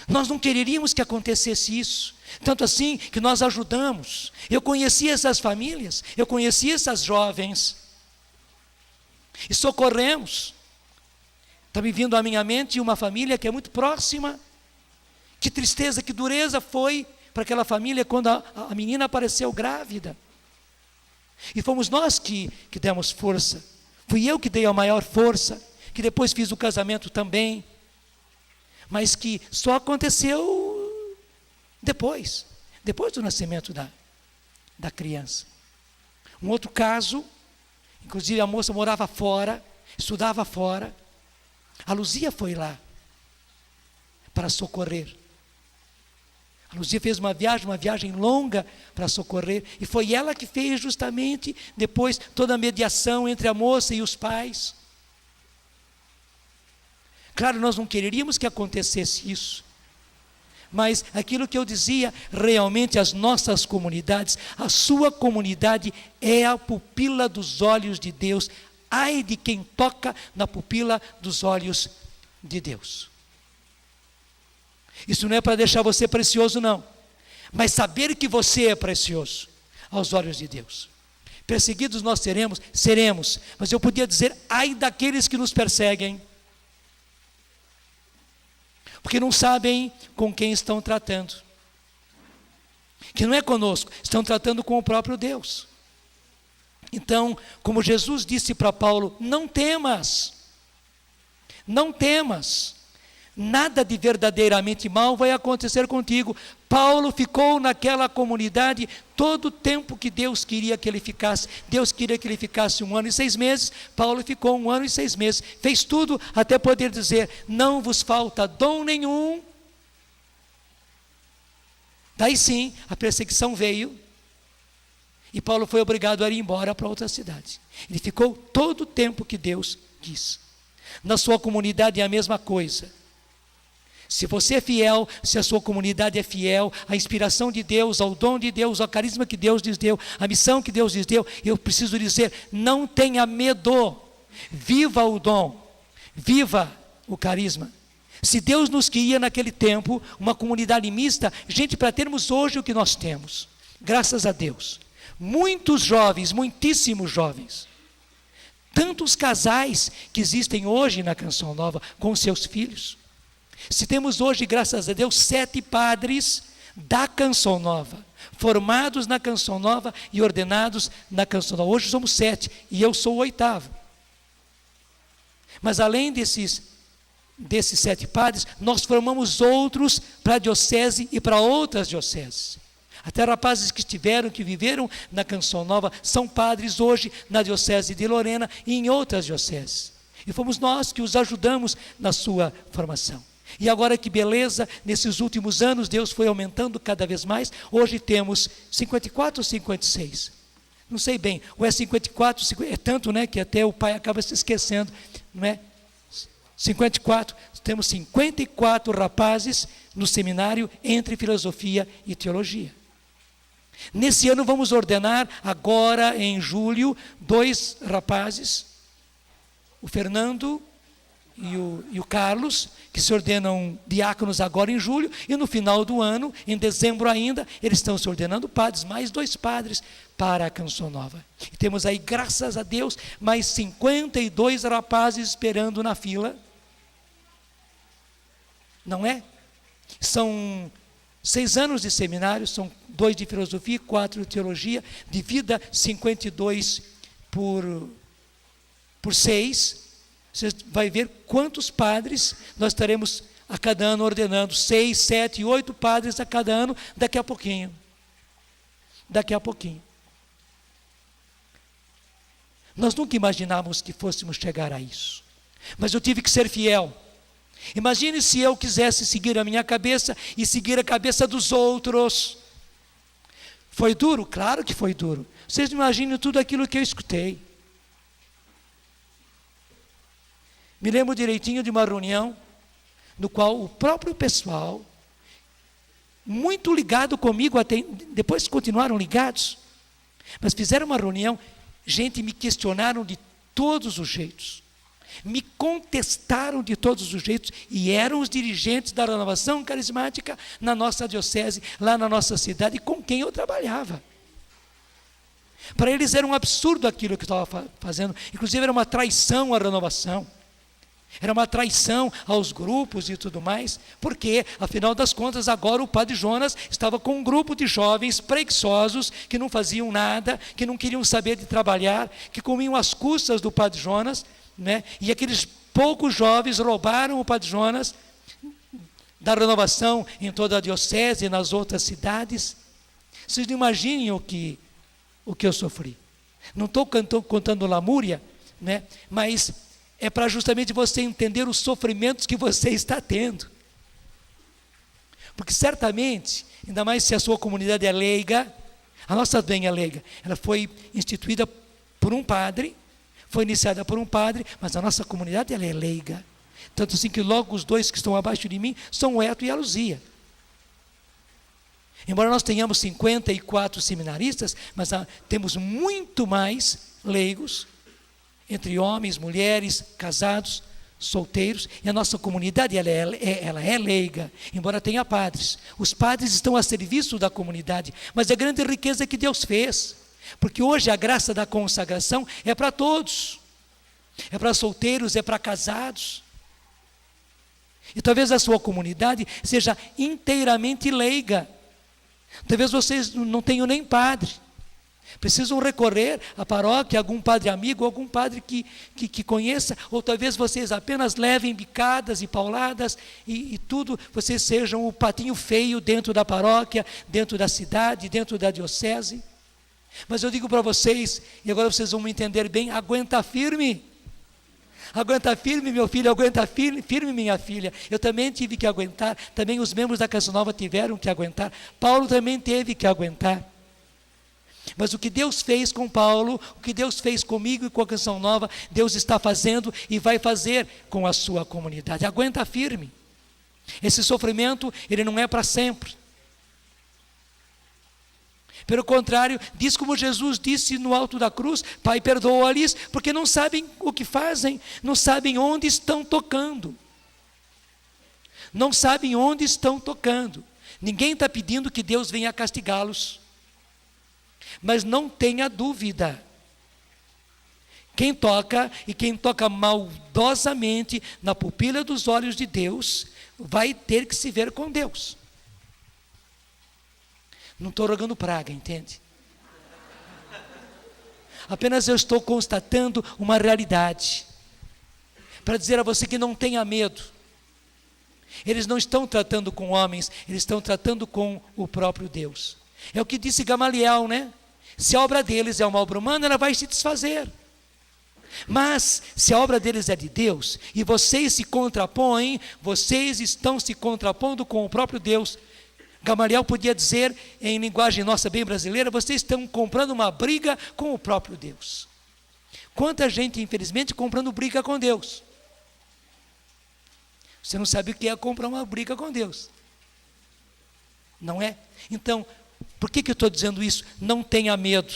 Nós não queríamos que acontecesse isso, tanto assim que nós ajudamos. Eu conheci essas famílias, eu conheci essas jovens, e socorremos. Está me vindo à minha mente uma família que é muito próxima. Que tristeza, que dureza foi para aquela família quando a menina apareceu grávida. E fomos nós que demos força. Fui eu que dei a maior força, que depois fiz o casamento também. Mas que só aconteceu depois do nascimento da criança. Um outro caso, inclusive a moça morava fora, estudava fora. A Luzia foi lá para socorrer. A Luzia fez uma viagem longa para socorrer, e foi ela que fez justamente depois toda a mediação entre a moça e os pais. Claro, nós não queríamos que acontecesse isso, mas aquilo que eu dizia, realmente as nossas comunidades, a sua comunidade é a pupila dos olhos de Deus. Ai de quem toca na pupila dos olhos de Deus. Isso não é para deixar você precioso, não, mas saber que você é precioso aos olhos de Deus. Perseguidos nós seremos, mas eu podia dizer, ai daqueles que nos perseguem, porque não sabem com quem estão tratando, que não é conosco, estão tratando com o próprio Deus. Então, como Jesus disse para Paulo, não temas, nada de verdadeiramente mal vai acontecer contigo. Paulo ficou naquela comunidade todo o tempo que Deus queria que ele ficasse. Deus queria que ele ficasse 1 ano e 6 meses, Paulo ficou 1 ano e 6 meses, fez tudo até poder dizer, não vos falta dom nenhum. Daí sim, a perseguição veio, e Paulo foi obrigado a ir embora para outra cidade. Ele ficou todo o tempo que Deus quis. Na sua comunidade é a mesma coisa. Se você é fiel, se a sua comunidade é fiel, à inspiração de Deus, ao dom de Deus, ao carisma que Deus lhes deu, à missão que Deus lhes deu, eu preciso dizer, não tenha medo, viva o dom, viva o carisma. Se Deus nos queria naquele tempo, uma comunidade mista, gente, para termos hoje o que nós temos, graças a Deus, muitos jovens, muitíssimos jovens, tantos casais que existem hoje na Canção Nova com seus filhos. Se temos hoje, graças a Deus, 7 padres da Canção Nova, formados na Canção Nova e ordenados na Canção Nova. Hoje somos 7 e eu sou o 8º. Mas além desses 7 padres, nós formamos outros para a diocese e para outras dioceses. Até rapazes que viveram na Canção Nova, são padres hoje na diocese de Lorena e em outras dioceses. E fomos nós que os ajudamos na sua formação. E agora que beleza, nesses últimos anos Deus foi aumentando cada vez mais. Hoje temos 54 ou 56? Não sei bem, ou é 54, é tanto, né, que até o pai acaba se esquecendo, não é? 54, temos 54 rapazes no seminário entre filosofia e teologia. Nesse ano vamos ordenar, agora em julho, 2 rapazes, o Fernando e o Carlos, que se ordenam diáconos agora em julho, e no final do ano, em dezembro ainda, eles estão se ordenando padres, mais 2 padres para a Canção Nova. E temos aí, graças a Deus, mais 52 rapazes esperando na fila. Não é? São 6 anos de seminário, são 2 de filosofia, 4 de teologia, divida 52 por 6. Você vai ver quantos padres nós estaremos a cada ano ordenando. 6, 7, 8 padres a cada ano, daqui a pouquinho. Daqui a pouquinho. Nós nunca imaginávamos que fôssemos chegar a isso. Mas eu tive que ser fiel. Imagine se eu quisesse seguir a minha cabeça e seguir a cabeça dos outros. Foi duro? Claro que foi duro. Vocês não imaginam tudo aquilo que eu escutei. Me lembro direitinho de uma reunião no qual o próprio pessoal, muito ligado comigo, até depois continuaram ligados, mas fizeram uma reunião, gente, me questionaram de todos os jeitos. Me contestaram de todos os jeitos, e eram os dirigentes da renovação carismática na nossa diocese, lá na nossa cidade, com quem eu trabalhava. Para eles era um absurdo aquilo que eu estava fazendo, inclusive era uma traição à renovação, era uma traição aos grupos e tudo mais, porque, afinal das contas, agora o Padre Jonas estava com um grupo de jovens preguiçosos, que não faziam nada, que não queriam saber de trabalhar, que comiam às custas do Padre Jonas, né? E aqueles poucos jovens roubaram o Padre Jonas da renovação em toda a diocese e nas outras cidades. Vocês não imaginem o que eu sofri. Não estou contando lamúria, né? Mas é para justamente você entender os sofrimentos que você está tendo. Porque certamente, ainda mais se a sua comunidade é leiga, a nossa também é leiga, ela foi instituída por um padre, foi iniciada por um padre, mas a nossa comunidade ela é leiga. Tanto assim que logo os 2 que estão abaixo de mim são o Eto e a Luzia. Embora nós tenhamos 54 seminaristas, mas temos muito mais leigos, entre homens, mulheres, casados, solteiros, e a nossa comunidade ela é leiga, embora tenha padres. Os padres estão a serviço da comunidade, mas é a grande riqueza que Deus fez, porque hoje a graça da consagração é para todos, é para solteiros, é para casados, e talvez a sua comunidade seja inteiramente leiga, talvez vocês não tenham nem padre, precisam recorrer à paróquia, algum padre amigo, algum padre que conheça, ou talvez vocês apenas levem bicadas e pauladas e tudo, vocês sejam o patinho feio dentro da paróquia, dentro da cidade, dentro da diocese. Mas eu digo para vocês, e agora vocês vão me entender bem, aguenta firme. Aguenta firme, meu filho, aguenta firme, minha filha. Eu também tive que aguentar, também os membros da Canção Nova tiveram que aguentar, Paulo também teve que aguentar. Mas o que Deus fez com Paulo, o que Deus fez comigo e com a Canção Nova, Deus está fazendo e vai fazer com a sua comunidade. Aguenta firme. Esse sofrimento, ele não é para sempre. Pelo contrário, diz como Jesus disse no alto da cruz: Pai, perdoa-lhes, porque não sabem o que fazem, não sabem onde estão tocando. Não sabem onde estão tocando. Ninguém está pedindo que Deus venha castigá-los. Mas não tenha dúvida, quem toca e quem toca maldosamente na pupila dos olhos de Deus, vai ter que se ver com Deus. Não estou rogando praga, entende? Apenas eu estou constatando uma realidade, para dizer a você que não tenha medo. Eles não estão tratando com homens, eles estão tratando com o próprio Deus. É o que disse Gamaliel, né? Se a obra deles é uma obra humana, ela vai se desfazer. Mas, se a obra deles é de Deus, e vocês se contrapõem, vocês estão se contrapondo com o próprio Deus. Gamaliel podia dizer, em linguagem nossa bem brasileira, vocês estão comprando uma briga com o próprio Deus. Quanta gente, infelizmente, comprando briga com Deus. Você não sabe o que é comprar uma briga com Deus. Não é? Então, por que eu estou dizendo isso? Não tenha medo.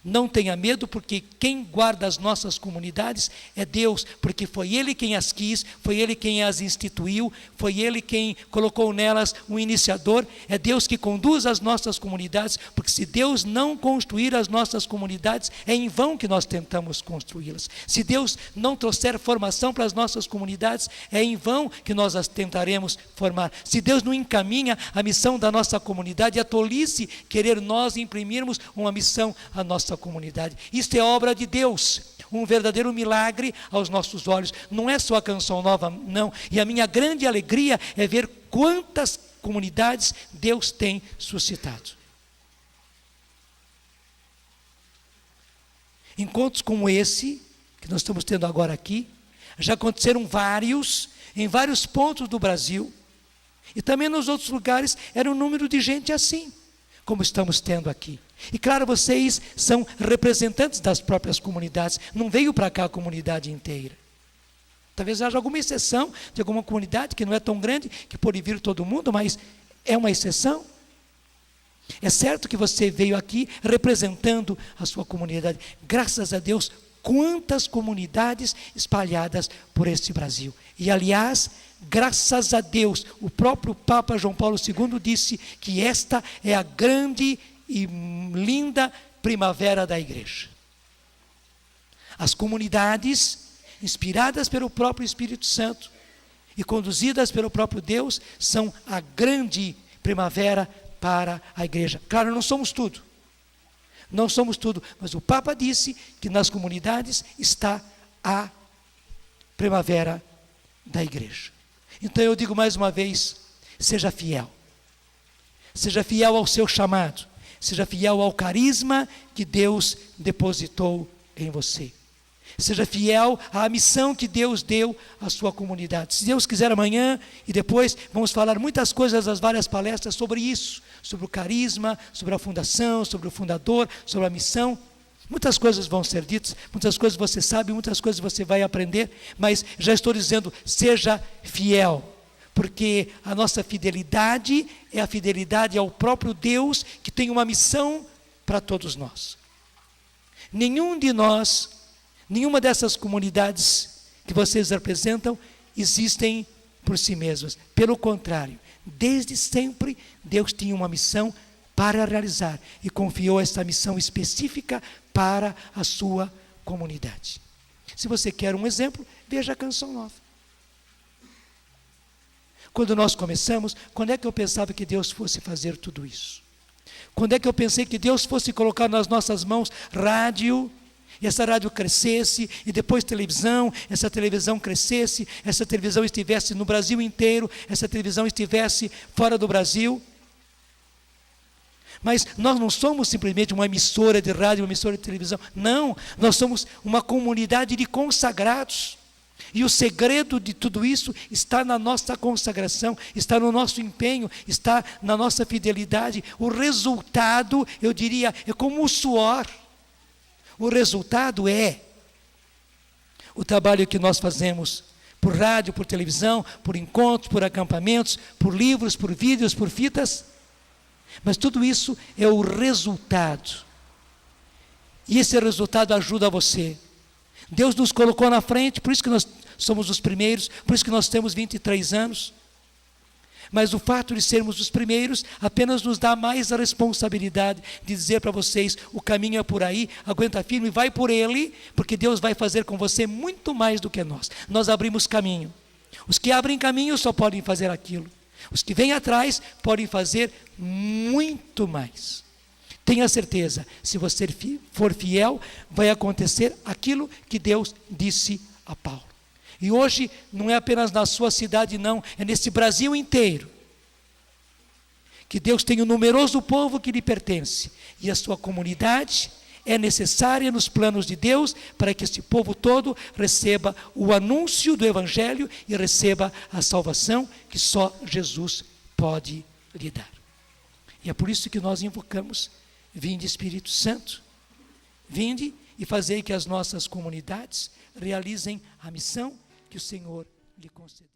Não tenha medo, porque quem guarda as nossas comunidades é Deus, porque foi Ele quem as quis, foi Ele quem as instituiu, foi Ele quem colocou nelas um iniciador. É Deus que conduz as nossas comunidades, porque se Deus não construir as nossas comunidades, é em vão que nós tentamos construí-las. Se Deus não trouxer formação para as nossas comunidades, é em vão que nós as tentaremos formar. Se Deus não encaminha a missão da nossa comunidade, é tolice querer nós imprimirmos uma missão à nossa comunidade. Isto é obra de Deus, um verdadeiro milagre aos nossos olhos. Não é só a Canção Nova, não. E a minha grande alegria é ver quantas comunidades Deus tem suscitado. Encontros como esse, que nós estamos tendo agora aqui, já aconteceram vários, em vários pontos do Brasil, e também nos outros lugares era um número de gente assim, como estamos tendo aqui. E claro, vocês são representantes das próprias comunidades, não veio para cá a comunidade inteira. Talvez haja alguma exceção de alguma comunidade que não é tão grande, que pode vir todo mundo, mas é uma exceção. É certo que você veio aqui representando a sua comunidade. Graças a Deus, quantas comunidades espalhadas por este Brasil. E aliás, graças a Deus, o próprio Papa João Paulo II disse que esta é a grande e linda primavera da igreja. As comunidades, inspiradas pelo próprio Espírito Santo e conduzidas pelo próprio Deus, são a grande primavera para a igreja. Claro, não somos tudo. Não somos tudo, mas o Papa disse que nas comunidades está a primavera da igreja. Então eu digo mais uma vez, seja fiel. Seja fiel ao seu chamado. Seja fiel ao carisma que Deus depositou em você. Seja fiel à missão que Deus deu à sua comunidade. Se Deus quiser, amanhã e depois vamos falar muitas coisas das várias palestras sobre isso, sobre o carisma, sobre a fundação, sobre o fundador, sobre a missão. Muitas coisas vão ser ditas, muitas coisas você sabe, muitas coisas você vai aprender, mas já estou dizendo, seja fiel, porque a nossa fidelidade é a fidelidade ao próprio Deus, que tem uma missão para todos nós. Nenhum de nós, nenhuma dessas comunidades que vocês representam, existem por si mesmas. Pelo contrário, desde sempre Deus tinha uma missão para realizar e confiou essa missão específica para a sua comunidade. Se você quer um exemplo, veja a Canção Nova. Quando nós começamos, quando é que eu pensava que Deus fosse fazer tudo isso? Quando é que eu pensei que Deus fosse colocar nas nossas mãos rádio, e essa rádio crescesse, e depois televisão, essa televisão crescesse, essa televisão estivesse no Brasil inteiro, essa televisão estivesse fora do Brasil? Mas nós não somos simplesmente uma emissora de rádio, uma emissora de televisão. Não, nós somos uma comunidade de consagrados. E o segredo de tudo isso está na nossa consagração, está no nosso empenho, está na nossa fidelidade. O resultado, eu diria, é como o suor. O resultado é o trabalho que nós fazemos por rádio, por televisão, por encontros, por acampamentos, por livros, por vídeos, por fitas. Mas tudo isso é o resultado. E esse resultado ajuda você. Deus nos colocou na frente, por isso que nós somos os primeiros, por isso que nós temos 23 anos. Mas o fato de sermos os primeiros apenas nos dá mais a responsabilidade de dizer para vocês, o caminho é por aí, aguenta firme, vai por ele, porque Deus vai fazer com você muito mais do que nós. Nós abrimos caminho. Os que abrem caminho só podem fazer aquilo. Os que vêm atrás podem fazer muito mais. Tenha certeza, se você for fiel, vai acontecer aquilo que Deus disse a Paulo. E hoje não é apenas na sua cidade, não, é nesse Brasil inteiro. Que Deus tem um numeroso povo que lhe pertence. E a sua comunidade é necessária nos planos de Deus para que esse povo todo receba o anúncio do Evangelho e receba a salvação que só Jesus pode lhe dar. E é por isso que nós invocamos: vinde Espírito Santo, vinde e fazei que as nossas comunidades realizem a missão que o Senhor lhe concedeu.